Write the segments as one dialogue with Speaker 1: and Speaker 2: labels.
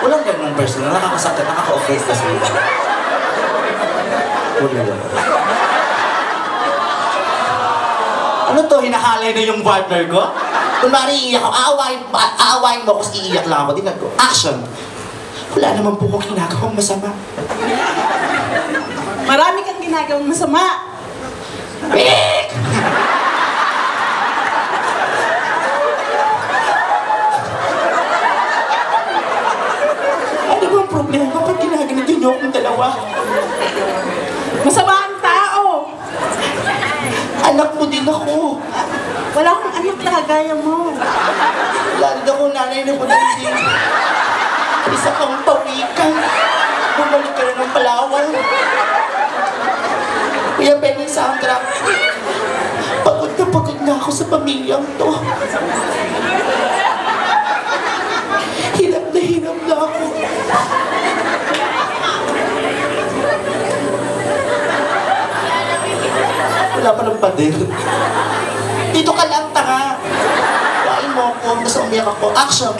Speaker 1: Walang ganun personal. Nakakasakit, nakaka-offense kasi. Wala lang. Ano to? Hinahalay na yung partner ko? Kung iiyak ako, aawain mo kasi iiyak lang ako. Tingnan ko. Action! Wala naman po kong ginagawang masama.
Speaker 2: Marami kang ginagawang masama.
Speaker 1: Big! Ano bang problema? Ba't ginaganito niyo akong dalawa?
Speaker 2: Masama ang tao.
Speaker 1: Anak mo din ako.
Speaker 2: Wala akong anak na kagaya mo.
Speaker 1: Wala din akong nanay na madali. Isa kang pawikan. Bumalik ka na ng Palawan. Kuya Ben and Sandra, pagod na ako sa pamilyang to. Hirap na ako. Wala pa ng pader. Dito ka lang, tanga. Kain mo ako, tapos umiyak ako. Action!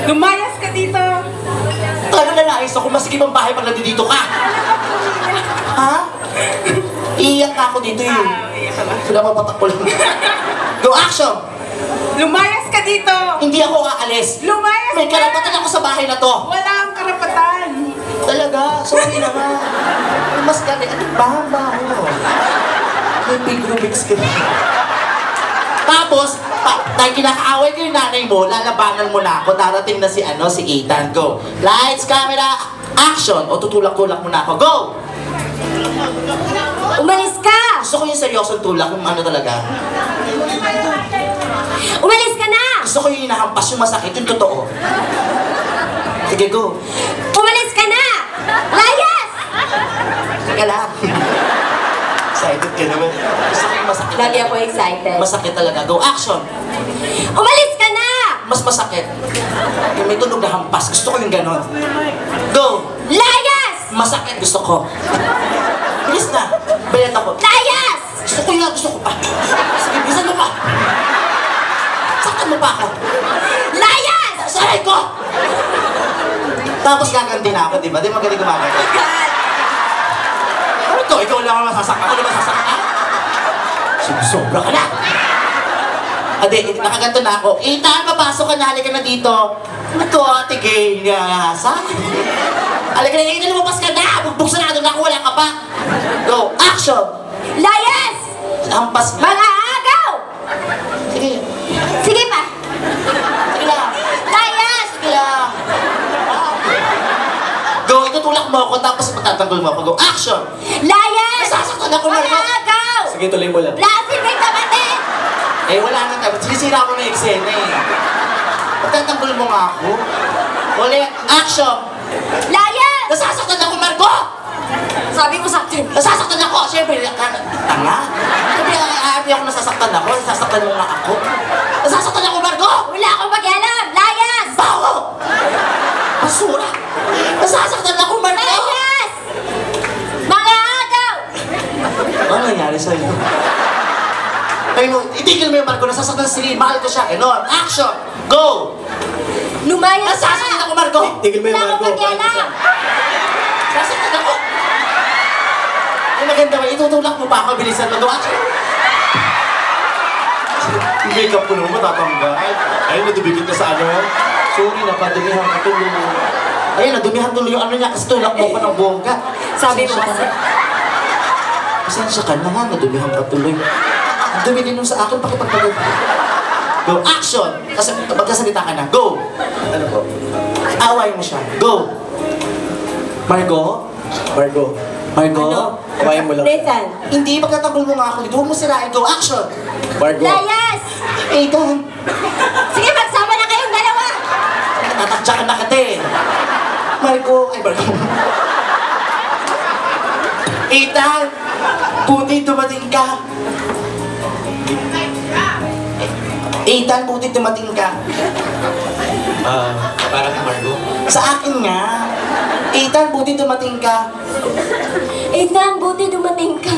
Speaker 2: Lumayas ka dito.
Speaker 1: Talaga nalayas ako, masigib ang bahay pag nandito ka. Ha? Iiyak na ako dito eh. Sila mapatak ko lang. Go, action!
Speaker 2: Lumayas ka dito.
Speaker 1: Hindi ako aalis.
Speaker 2: Lumayas
Speaker 1: May
Speaker 2: ka.
Speaker 1: karapatan ako sa bahay na to.
Speaker 2: Wala ang karapatan.
Speaker 1: Talaga, sorry na nga. Mas galing. Ano ba? May big Rubik's Cube. Tapos, dahil kinakaaway ko yung nanay mo, lalabanan mo na ako. Darating na si Ethan. Go. Lights, camera, action. O tutulak-tulak mo na ako. Go!
Speaker 3: Umalis ka!
Speaker 1: Gusto ko yung seryosong tulak, yung ano talaga.
Speaker 3: Umalis ka na!
Speaker 1: Gusto ko yung hinahampas, yung masakit, yung totoo. Sige, go.
Speaker 3: Umalis ka na! Layas!
Speaker 1: Sige lang. Excited ka naman. Gusto ko yung masakit.
Speaker 3: Lagi ako excited.
Speaker 1: Masakit talaga. Go, action!
Speaker 3: Umalis ka na!
Speaker 1: Mas masakit. Yung may tunog na hampas. Gusto ko yung ganon. Go!
Speaker 3: Layas!
Speaker 1: Masakit. Gusto ko. Bilis na. Bayad ako.
Speaker 3: Layas!
Speaker 1: Gusto ko yun. Gusto ko pa. Sige, bilisan mo pa. Saktan mo pa ako.
Speaker 3: Layas!
Speaker 1: Saray ko! Tapos gaganti na ako, di ba? Di magaling gumaganti. Ano to? Ikaw lang ang masasaktan. Ako na masasaktan? Sobra ka na. Ade, nakaganto na ako. Ethan, papasok ka na. Halika na dito. Ano to, ate gay? Ngasa? Halika na, Ethan, lumabas ka na. Bugbuksan na doon ako. Wala ka pa. Go, action!
Speaker 3: Layas!
Speaker 1: Hampas na.
Speaker 3: Mga agaw!
Speaker 1: Sige.
Speaker 3: Sige pa!
Speaker 1: Sige lang.
Speaker 3: Layas!
Speaker 1: Sige lang. Go, itutulak mo ako, tapos matatanggol mo ako. Go, action!
Speaker 3: Layas!
Speaker 1: Nasasaktan ako,
Speaker 3: Mga
Speaker 1: Marco.
Speaker 3: agaw!
Speaker 1: Sige, tuloy mo lang.
Speaker 3: Lasin kay kapatid!
Speaker 1: Eh, wala na tayo. Sinisira mo na yung eksena eh. Pagtatanggol mo nga ako. Ulit, action!
Speaker 3: Layas!
Speaker 1: Nasasaktan ako, Marco!
Speaker 3: Sabi ko sa akin.
Speaker 1: Nasasaktan ako! Siyempre, tanga. Siyempre, happy ako nasasaktan ako. Nasasaktan mo nga ako. Nasasaktan ako, Marco!
Speaker 3: Wala akong pakialam! Layas!
Speaker 1: Bawo! Basura! Nasasaktan ako, Marco!
Speaker 3: Layas! Mga agaw!
Speaker 1: Ano nangyari sa'yo? Kaya mo, itigil mo yung Marco, nasasaktan si Celine, mahal ko siya, ganon. Action! Go!
Speaker 3: Lumayas ka!
Speaker 1: Nasasaktan ako, Marco! Tigil mo yung
Speaker 3: Wala
Speaker 1: Marco.
Speaker 3: akong pakialam!
Speaker 1: Nasasaktan ako! Ang maganda ba, itutulak mo pa ako, bilisan mo. Go, action! Yung makeup ko naman matatanggal. Ayun, nadumikit na sa ano. Sorry, napadumihan ka tuloy. Ayun, nadumihan tuloy yung ano niya kasi tulak mo pa ng bongga.
Speaker 3: Sabi mo kasi.
Speaker 1: Pasensya ka na nga, nadumihan ka tuloy. Ang dumi din nung sa akin, pakipagpagod. Go, action! Kasi magkasalita ka na. Go! Ano po? Away mo siya. Go! Margo? Margo?
Speaker 3: Ano?
Speaker 1: Awayin mo lang.
Speaker 3: Nathan.
Speaker 1: Hindi, pagkatanggol mo nga ako dito. Huwag mo sirain. Go, action! Margo?
Speaker 3: Layas!
Speaker 1: Ethan!
Speaker 3: Sige, magsama na kayong dalawa!
Speaker 1: Tatakjakan na kita eh. Margo, ay Margo. Ethan! Buti dumating ka. Ethan, buti dumating ka.
Speaker 4: Para kay Margo.
Speaker 1: Sa akin nga. Ethan, buti dumating ka.
Speaker 3: Ethan, buti dumating ka.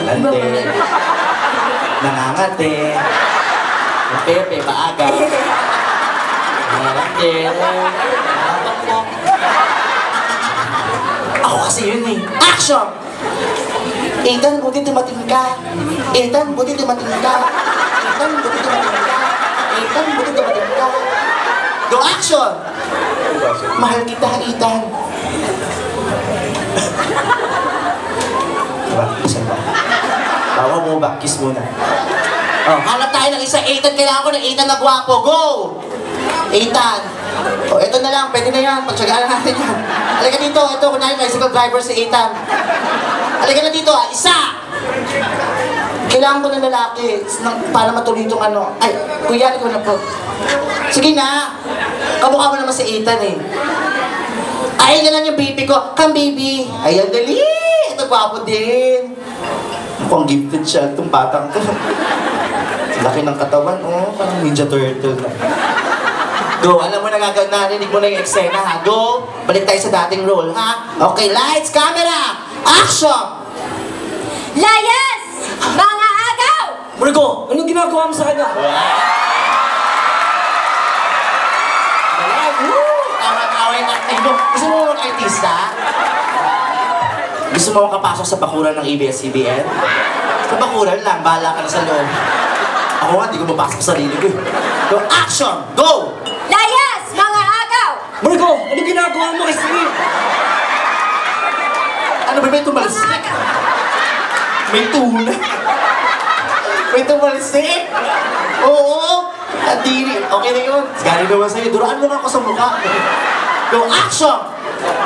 Speaker 1: Nante. Nangangate. Pepe, maaga. ate. Ako kasi yun eh. Action! Ethan, buti dumating ka. Ethan, buti dumating ka. Ethan, buti dumating ka. Ethan, buti dumating ka. Go action! Mahal kita, Ethan. Diba? Isan ba? Bawa mo ba? Kiss muna. Oh, hanap tayo ng isa. Ethan, kailangan ko ng Ethan na gwapo. Go! Ethan. O, eto na lang. Pwede na yan. Pagtsagaan natin yan. Halika dito. Ito, kunwari, tricycle driver si Ethan. Halika na dito, ah. Isa! Kailangan ko ng lalaki para matuloy itong ano. Ay, kuya, ikaw na po. Sige na. Kamukha mo naman si Ethan eh. Ay, na lang yung baby ko. Come, baby. Ayan, dali. Ito, gwapo din. Mukhang gifted siya itong batang to. Laki ng katawan, oh. Parang Ninja Turtle na. Go, alam mo na gagawin, narinig mo na yung eksena, ha? Go, balik tayo sa dating role, ha? Okay, lights, camera, action!
Speaker 3: Layas! Mga agaw!
Speaker 4: Margo, anong ginagawa mo sa kanya?
Speaker 1: Away na. Ay, gusto mo mga artista? Gusto mo makapasok sa bakuran ng ABS-CBN? Sa bakuran lang, bahala ka na sa loob. Ako nga, di ko mapasok sa sarili ko. Go, action! Go!
Speaker 3: Layas! Mga agaw!
Speaker 4: Margo, anong ginagawa mo kay Celine?
Speaker 1: Ano ba may tumalsik? May tuna. May tumalsik? Oo. Adiri. Okay na yun. Galing naman sa'yo. Duraan mo nga ako sa mukha. Go, action!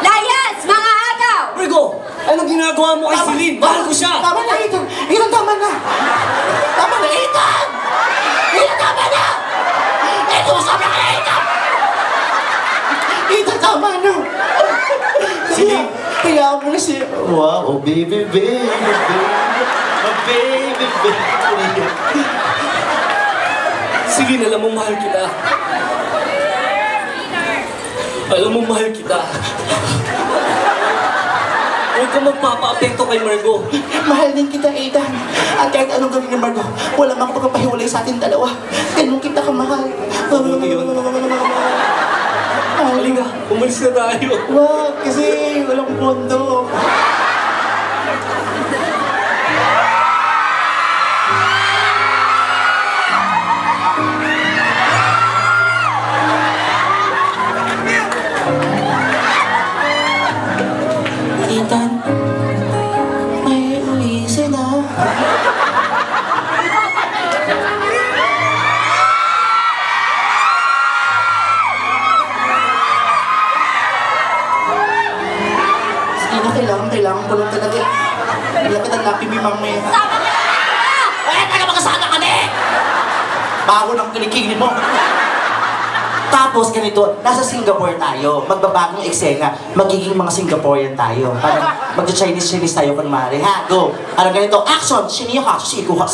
Speaker 3: Layas! Mga agaw!
Speaker 4: Margo, anong ginagawa mo kay Celine? Mahal ko siya!
Speaker 1: Tama na, Ethan. Ethan, tama na. Tama na, Ethan! Ethan, tama na! Ethan, usap na ka, Ethan! Ethan, tama na. Sige. Kaya mo na siya. Wow, oh baby, baby, baby. Oh baby, baby.
Speaker 4: Celine, alam mo mahal kita. Alam mo mahal kita. Huwag ka magpapa-apekto kay Margo.
Speaker 1: Mahal din kita, Ethan. At kahit anong gawin ni Margo, walang makapagpapahiwalay sa ating dalawa. Ganun kita kamahal.
Speaker 4: Ano yun? Halika, umalis na tayo.
Speaker 1: Wag, kasi walang pondo. Ethan, may listen na. Kailangan ko lang talaga. Lapit ang lapi mi mamaya.
Speaker 3: Sama na kayo!
Speaker 1: Eh, taga makasama kami! Bago ng kinikingin mo. Tapos ganito, nasa Singapore tayo. Magbabagong eksena. Magiging mga Singaporean tayo. Parang mag-Chinese tayo kunwari. Ha, go! Parang ganito, action! Siniyo ka, siko ka.